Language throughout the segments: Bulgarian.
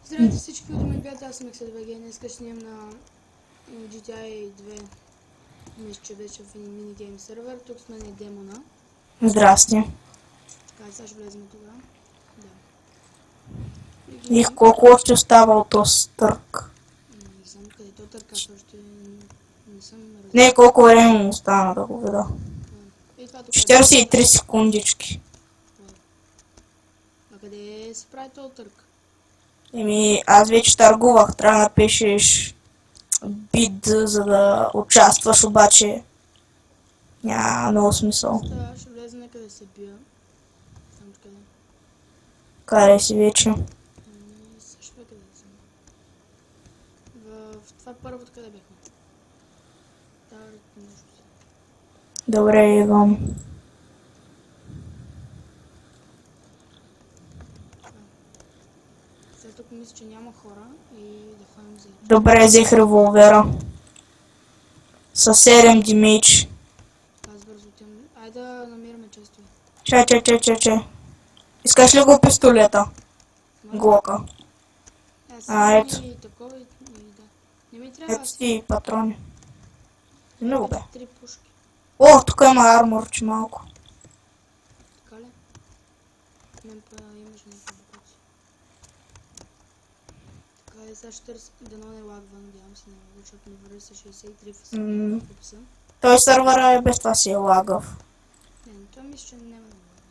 Здравейте всички, които ме гледат, аз съм XDVG. Днес ще снимам на GTA 2. Мисля, че вече в един минигейм сервер. Тук с мен е демона. Здрасти. Така, сега ще влезем тук. Да. И колко още остава от този търк? Не знам къде то търка, още не съм разбрал. Не, колко време му остана да го видя. И това тук 43 секундички. А къде се прави този търк? Аз вече търгувах, трябва да напишеш бид, за да участваш, обаче няма много смисъл. Сега ще влезе някъде се бия. Там къде. Къде си вече? Също къде съм. В това първото къде бяхме? Нещо. Добре, идвам. Сега тук мисля, че няма хора и да ходим за... Добре, взех револвера. Със 7 димейдж. Аз бързо отивам. Айде да намираме честове. Чай. Искаш ли го пистолета? Глока. Аз и такова и да. Не ми трябва Ето ти патрони. Много бе. 3 пушки. О, тук има арморче малко. Така ли? Мен па имаш някакви букаци. Така и сега ще търся, дано не лагва, надявам се не лагва, защото ми върви с 63 в описа. Той сървъра е без това си е лагав. Не, но това мисля, че няма да лагва.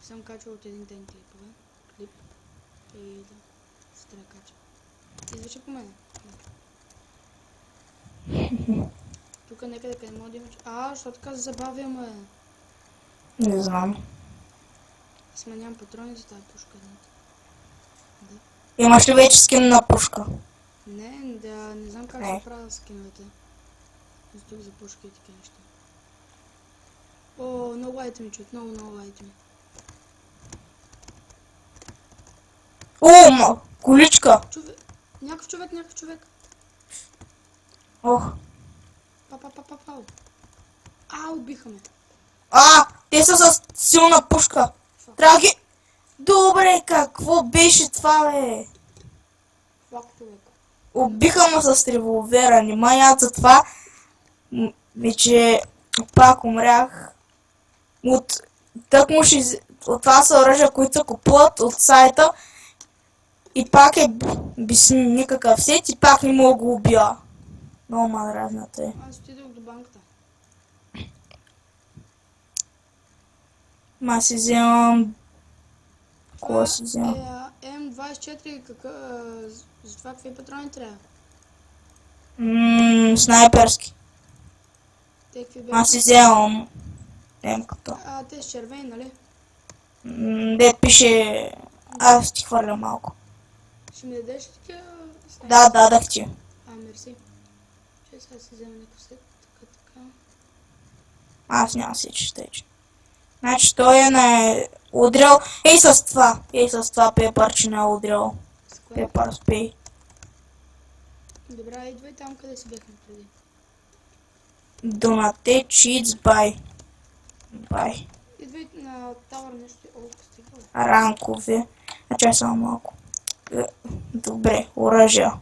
Съм качвал от един ден клип и да се трябва да кача. Извърши по мене. Тук някъде къде мога да имаш... Защо така забавяме? Не знам. Аз нямам патрони за тази пушка. Да. Имаш ли вече скин на пушка? Не знам как се правят скиновете. Аз тук за пушки и такива неща. О, много айтеми, човек, много айтеми. О, количка! Някакъв човек. Ох. Пау. Убиха ме. Те са с силна пушка. Трябва ги... Добре, какво беше това, бе? Фак, човек. Убиха ме с револвера, нима яд за това. Вече пак умрях. От това са оръжия, които се купуват от сайта. И пак е без никакъв сет и пак не мога да го убия. Много ма дразната е. Аз отидох до банката. Си вземам... Кога си вземам? М24, за това какви патрони трябва? Снайперски. Те какви бяха? Си вземам... Емката. Те с червени, нали? Де пише... Аз ти хвърля малко. Ще ми дадеш ли такива? Да, дадах ти. Мерси. Че сега си взема някакъв сет, така. Аз няма си чистеч. Значи той е удрял. Ей с това пепърче не е удрял. Пепър спей. Добре, идвай там, къде си бяхме преди. Donate cheats by. Идвай на тавър нещо. Стига. Ранкове. Чай само малко. Добре, оръжия.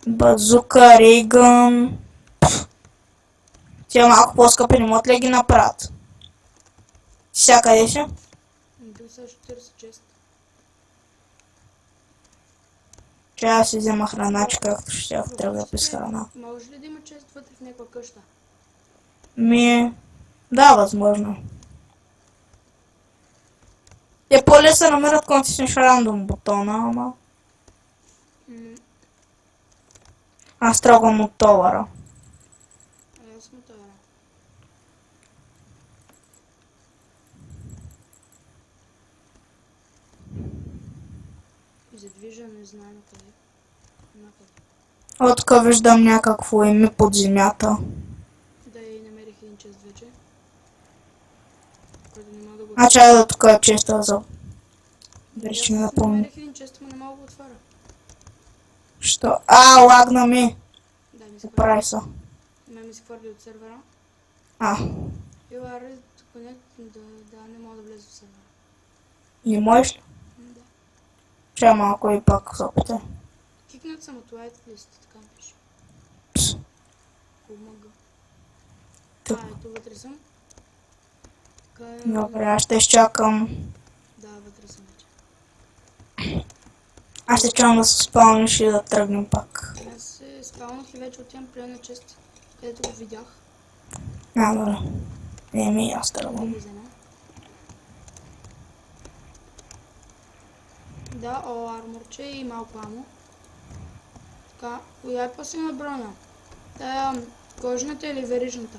Базука, Рейгън. Тя малко по-скъпи, не могат ли ги направят? Всякъде си? Бил сега ще търся чест. Че аз си взема храначка, както ще трябва без храна. Може ли да има чест вътре в някаква къща? Да, възможно. Те по-лесно се намерят, когато си рандом бутона, ама... Аз тръгвам от товара. Аз съм товара. Задвижа, не знам къде. От тук виждам някакво име под земята. Да, и намерих един чест вече. Който не мога да го... Чай да тук е честа за... Вече не напомня. Намерих един чест, но не мога да го отваря. Що? Лагна ми. Да, ми се Оправи се. ми се хвърли от сервера. А. Ела, тук не мога да влезе в сервера. Не можеш ли? Да. Че малко и пак се опитай. Кикнат съм от лайт лист, така ми пише. Пс. Помага. Тъп. Ето вътре съм. Добре, аз ще изчакам. Да, вътре съм вече. Аз ще чакам да се спалниш и да тръгнем пак. Аз се спалнах и вече отивам при една чест, където го видях. Добре. Еми, аз тръгвам. Да го взема. Да, арморче и малко амо. Така, коя е по-силна броня? Тая кожната или верижната?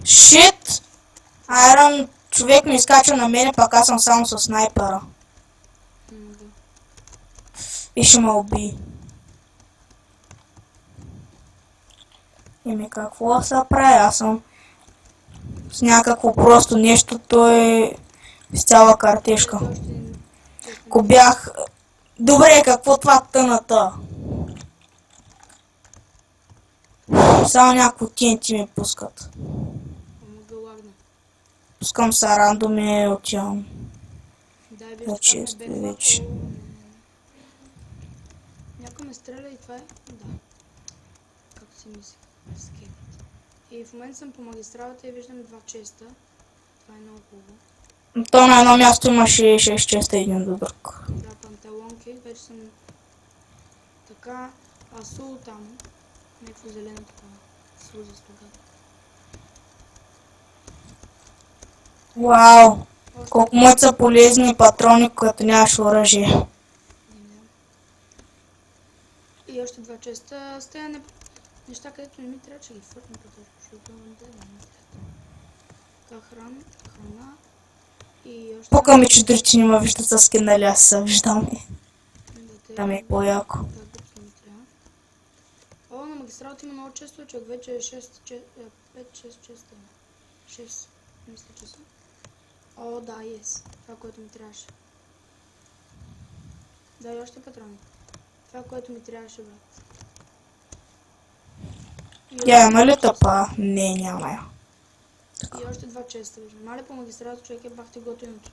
Шит! Айрон човек ми изкача на мене, пък аз съм само с снайпера. Да. И ще ме уби. Еми какво се прави? Аз съм с някакво просто нещо, той с цяла картишка. Ето още един. Ако бях... Добре, какво това тъната? Само някакво TNT ми пускат. Ама да лагна. Пускам са рандоми и отивам. Дай Да, виж, как често ме беква. вече. Някой ме стреля и това е... Да. Както си мислех. Скепт. И в момента съм по магистралата и виждам два честа. Това е много хубаво. То на едно място имаше 6 честа един до друг. Да, панталонки. Вече съм така асул там. Някакво зелено такова. Слузесто гада. Вау! Колко му са полезни патрони, като нямаш оръжие. И още два честа. С тези неща, където не ми трябва, че ги фъртна по-точно, защото не трябва. Така храна. И още... Пука ми, че дори не ме виждат с скинали, аз се виждам. Там е по-яко. О, на магистралата има много често, човек вече е 5-6 честа има. 6, мисля, че са. О, да, yes. Това, което ми трябваше. Да, и още патрони. Това, което ми трябваше, брат. Тя има ли тъпа? Не, няма я. И още два честа виждам. Мале по магистралата, човек е бахте готиното.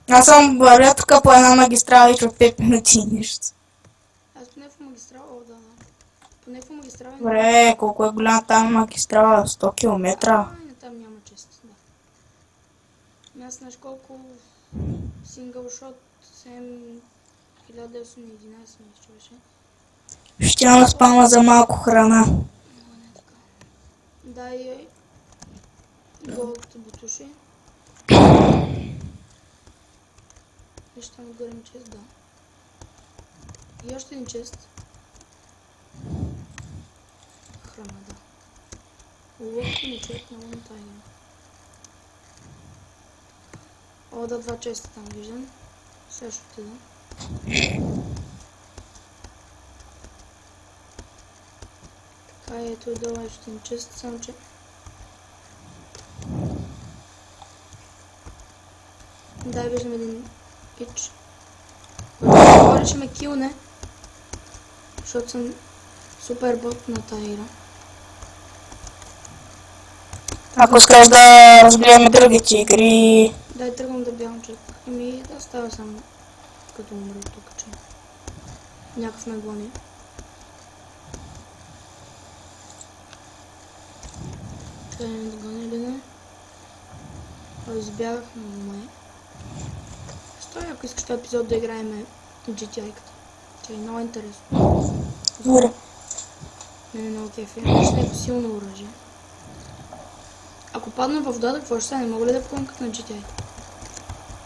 Аз съм вървя тук по една магистрала и чух 5 минути и нищо. Аз поне в магистрала, о, да. Поне в магистрала... Добре, колко е голяма там магистрала? 100 км. Не, там няма чест, да. Аз знаеш колко сингъл шот 1911 мисля, че беше. Ще я спама за малко храна. Не така. Дай голд бутуши. Виж там отгоре ми чест, да. И още един чест. Храна, да. Лъвки ми човек на лънта има. О, да, два честа там виждам. Сега ще отида. Така, ето е долу още един чест, само че... Дай, виждам един пич. Който говори, че ме килне. Защото съм супер бот на тази игра. Ако искаш да разгледаме другите игри... Дай, тръгвам да бягам човек. Еми, да става само като умра тук, че някакъв ме гони. Къде не да гони или не? Избягах на май. Стой, ако искаш този епизод да играем GTA-ката. Че е много интересно. Добре. Мене много кефи. Имаш някакво силно оръжие. Ако падна в водата, какво ще стане? Мога ли да плувам като на GTA?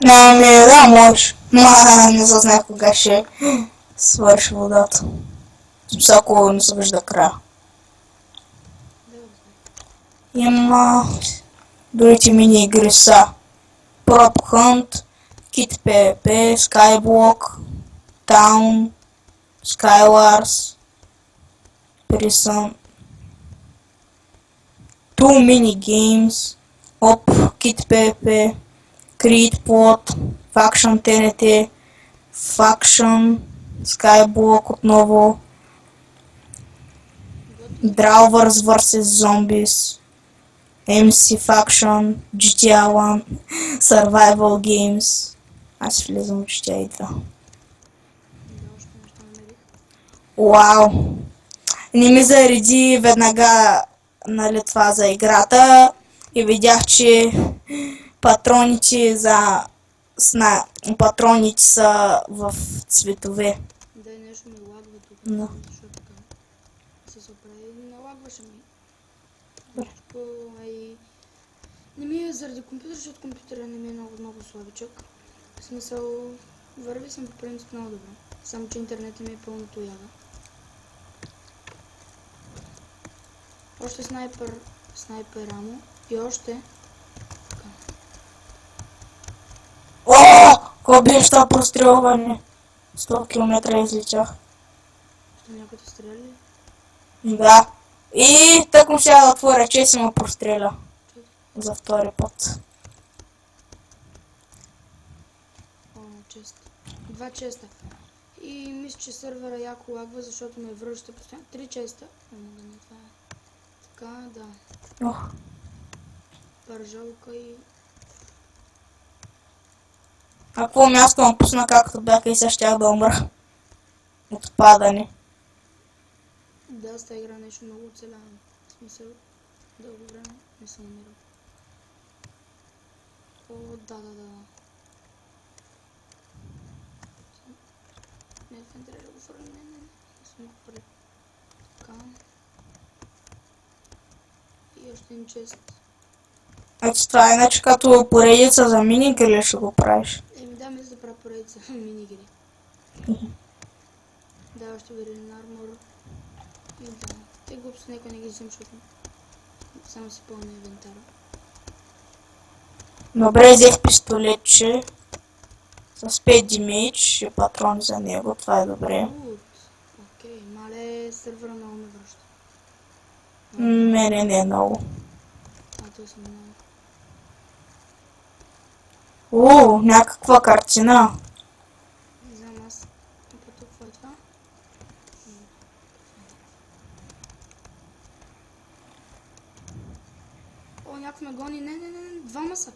Ами, да, можеш. Не съзнах кога ще свърши водата. Ако не се вижда края. Да, знам. Има... Другите мини игри са Prop Hunt, Kit PvP, Skyblock, Town, Skywars, Prison, Two Mini Games, Op, Kit PvP, Creed Plot, Faction TNT, Faction, Skyblock отново, Drawers vs Zombies, MC Faction, GTA 1, Survival Games. Аз влизам в GTA 2. Да, още неща намерих. Вау! Не ми зареди веднага, нали, това за играта и видях, че патроните патроните са в цветове. Да, нещо ми лагва тук. Да. Защо така? Се оправи. Налагваше ми. Добре. Нещо, не ми е заради компютър, защото компютъра не ми е много слабичък. В смисъл, върви съм по принцип много добре. Само, че интернетът ми е пълно тояга. Още снайпер рамо и още. Така. О! Какво беше това прострелване? 100 км излетях. Ще някой те стреляли? Да. И тък му сега да отворя чест и ме простреля. За втори път. О, чест. 2 честа. И мисля, че сървъра яко лагва, защото ме връща постоянно. 3 честа. О, да не, това е. Така, да. Ох. Пържалка и... Ако място ме пусна както бяха и сега щях да умра. От падане. Да, с тази игра нещо много оцелявам. В смисъл, дълго време не съм умирал. О, да. Не, трябва да го фърля. Не съм го фърля. Така. И още един чест. Ето това е иначе като поредица за минигри ли ще го правиш? Да, мисля да правя поредица минигри. Да, още ударен армор. И да. Те глупости някой не ги взим, защото само си пълня инвентара. Добре, взех пистолетче. С 5 демидж и патрон за него. Това е добре. Окей, мале сървъра много ме връща. Мене не е много. То съм много. Някаква картина. Не знам аз. Какво е това? О, някой ме гони. Не. Двама са.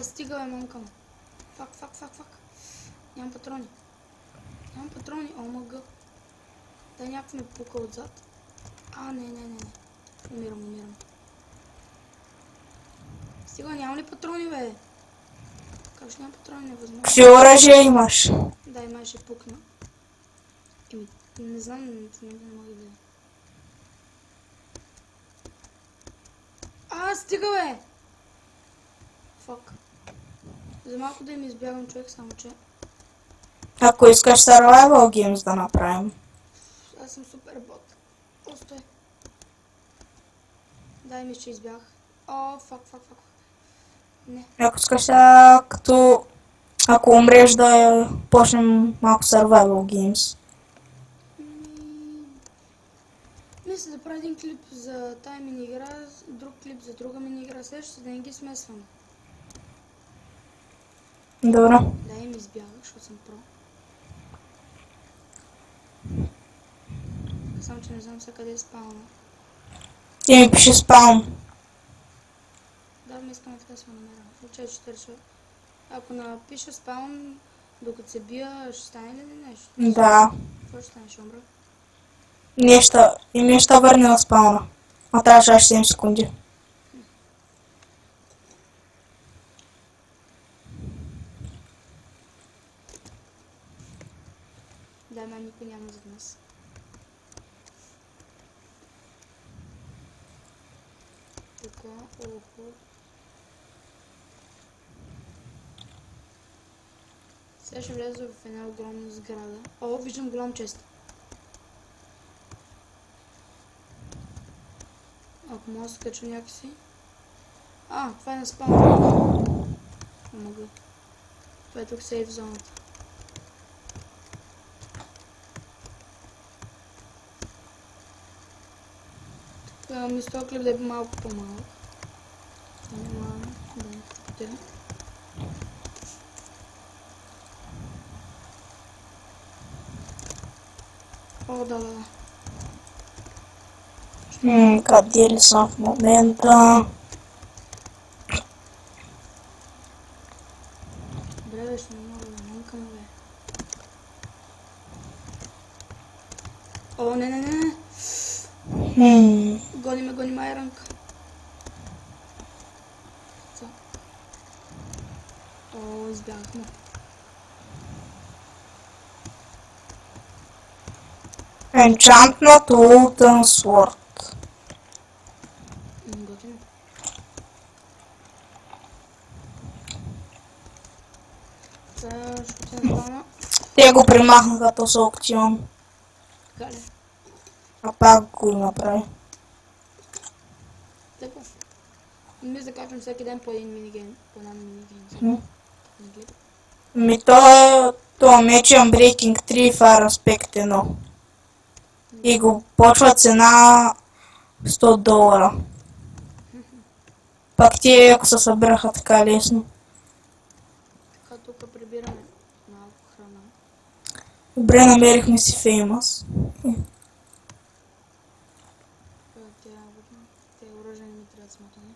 Стига бе, мамка му. Фак. Нямам патрони. ОМГ. Дай някой ме пука отзад. Не. Умирам. Стига, нямам ли патрони, бе? Как ще нямам патрони, невъзможно. Какви оръжия имаш? Да, имаше пукна. Не знам, в момента не мога да видя. Стига, бе! Фак. За малко да им избягам, човек, само че... Ако искаш Survival Games да направим. Аз съм супер бот. Просто е. Дай ми, че избях. Фак. Не. Ако искаш ако умреш да почнем малко Survival Games. Мисля да правя един клип за тая мини игра, друг клип за друга мини игра, следващите да не ги смесвам. Добре. Дай ми избягах, защото съм про. Само че не знам сега къде е спауна. Ти ми пише спаун. Да, ми искам да сме намеря. В случай, че търся. Ако напиша спаун, докато се бия, ще стане ли нещо? Да. Какво ще стане, ще умра? Ние ще върне на спауна. А трябваше още 7 секунди. Да, май никой няма зад нас. Така, Сега ще вляза в една огромна сграда. Виждам голям чест. Ако мога да се кача някакси. Това е на спаун. Мога. Това е тук сейф зоната. Мисля този клип да е малко по-малък. Няма да не потя. Да. Къде ли съм в момента? Добре, беше много мамка му бе. О, не. Гони ме айранка. О, избягахме. Enchantment Wooden Sword. Готино. Сега ще отидем плана. Те го примахнаха този аукцион. Така ли? А пак го направи. Така. Ми закачвам всеки ден по един минигейм. По една минигейм. То меч е Unbreaking 3 Fire Aspect 1. И го почва цена $100. Пак ти ако се събираха така лесно. Така тук прибираме малко храна. Добре, намерихме си Famous. Те оръжия не ми трябва смятане.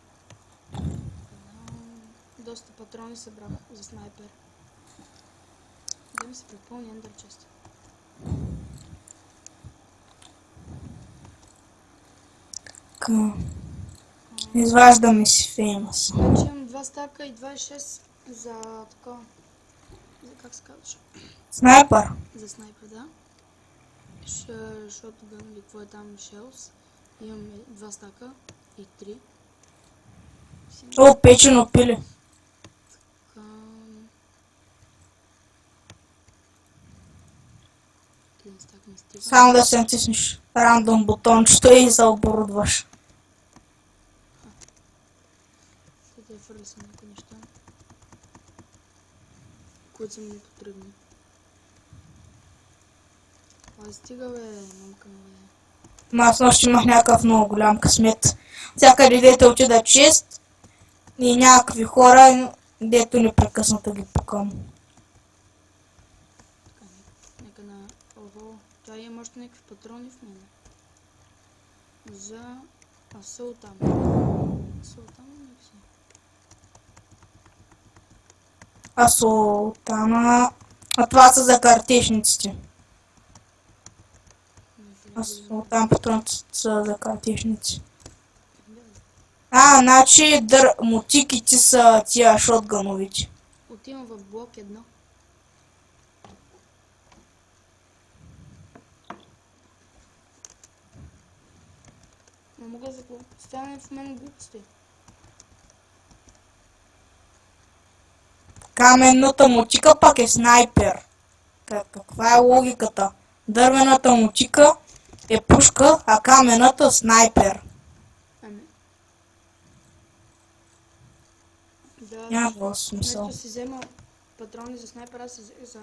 Доста патрони събрах за снайпер. Да ми се препълни ендър чест. Изваждаме си Famous. Значи имам 2 стака и 26 за такова. За как се казваш? Снайпер. За снайпер, да. Shotgun или какво е там, Shells. Имам 2 стака и 3. О, печено пиле. Един стак ми стига. Само да се натиснеш рандом бутончето и заоборудваш. Те фърли са някои неща, които са ми потребни. Ай, стига бе, мамка му бе. Аз нощи имах някакъв много голям късмет. Всякъде дете отида чест и някакви хора, дето непрекъснато ги пукам. Нека на... Ого, тя има още някакви патрони в мене. За... Асултан. Асултан ли някакси? Асултана. А това са за картечниците. Асултан патроните са за картечници. Значи мотиките са тия шотгановите. Отивам в блок 1. Не мога да стане в мен глупости. Каменната мотика пак е снайпер. Каква е логиката? Дървената мотика е пушка, а камената снайпер. Ами. Да, Няма смисъл. вместо си взема патрони за снайпер, аз си взех за...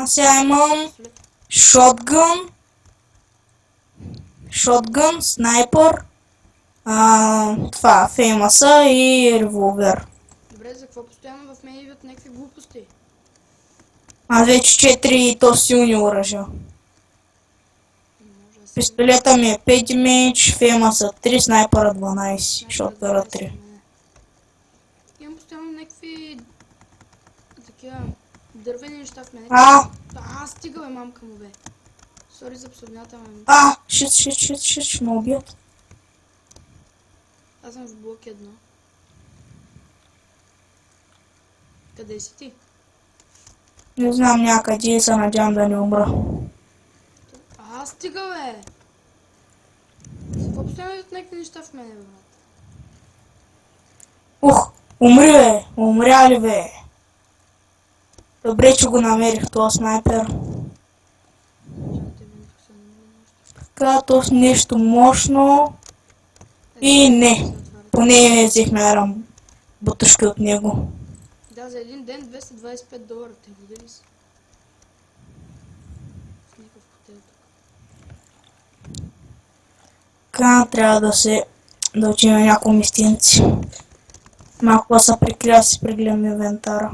Сега имам шотгън, снайпер, това, феймаса и револвер. Добре, за какво постоянно в мен идват някакви глупости? Аз вече 4 то силни оръжия. Пистолета ми е 5 damage, феймаса 3, снайпера 12, шотгъра 3. Имам постоянно някакви... такива дървени неща в мен. Стига бе, мамка му бе. Сори за псовнята, ме. Шит, ще ме убият. Аз съм в блок 1. Къде си ти? Не знам някъде и се надявам да не умра. Стига бе! Какво постоянно идват някакви неща в мене, бе, брат? Умри бе! Умря ли бе? Добре, че го намерих този снайпер. Така, то с нещо мощно. И не. Поне взехме бутушки от него. Да, за един ден $225. Те води ли са? В някакъв хотел тук. Така, трябва да отидем на някои местенци. Малко да се прикрия, си прегледам инвентара.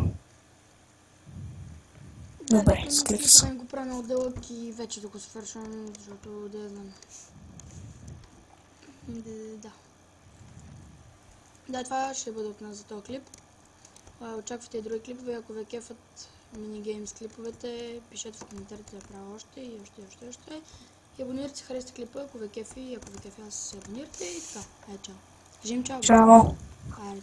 Добре, скрих се. Да го правя много дълъг и вече да го свършвам, защото да знам. Да. Да, това ще бъде от нас за този клип. Очаквайте и други клипове. Ако ви кефат минигеймс клиповете, пишете в коментарите да правя още и още. И абонирайте се, харесате клипа, ако ви кефи, аз се абонирате и така. Айде, чао. Кажи им чао. бе. Чао. Айде.